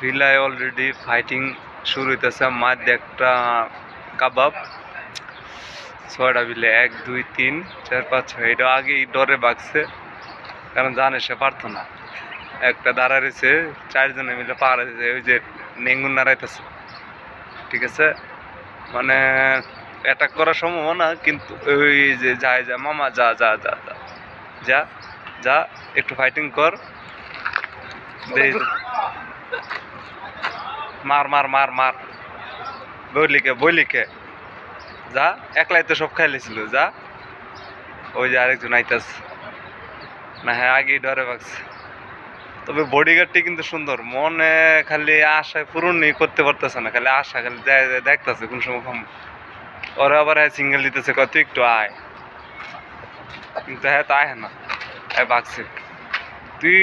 ভিলায় already fighting শুরু হইতেছে। মাঝে একটা কাবাব 6টা বিলে 1 2 3 4 5 6 এটা আগেই ডরে বাগছে, কারণ জানে সে পারতো না। একটা দাঁড়া রয়েছে, 4 জনে মিলে পাহারা দিয়েছে, ওই যে নেঙ্গুন নাড়াইতেছে। ঠিক আছে, মানে অ্যাটাক করার সম্ভাবনা, কিন্তু ওই যে যায় যা মামা যা যা যা যা যা যা একটু ফাইটিং কর, মার মার মার মার, বইলিকে যা, একলাই তো সব খাইলেছিল, যা। ওই যে আরেকজন আইতাছে না, হ্যাঁ আগেই ডরে ভাগছে। তবে বডিগার্ডটি কিন্তু সুন্দর, মনে খালি আশায় পূরণই করতে পারতেছে না, খালি আশা, খালি দেখতেছে কোন সময় কম। ওরা আবার সিঙ্গেল দিতেছে, কত একটু আয়, কিন্তু হ্যাঁ তা আয় না, ভাগছে। তুই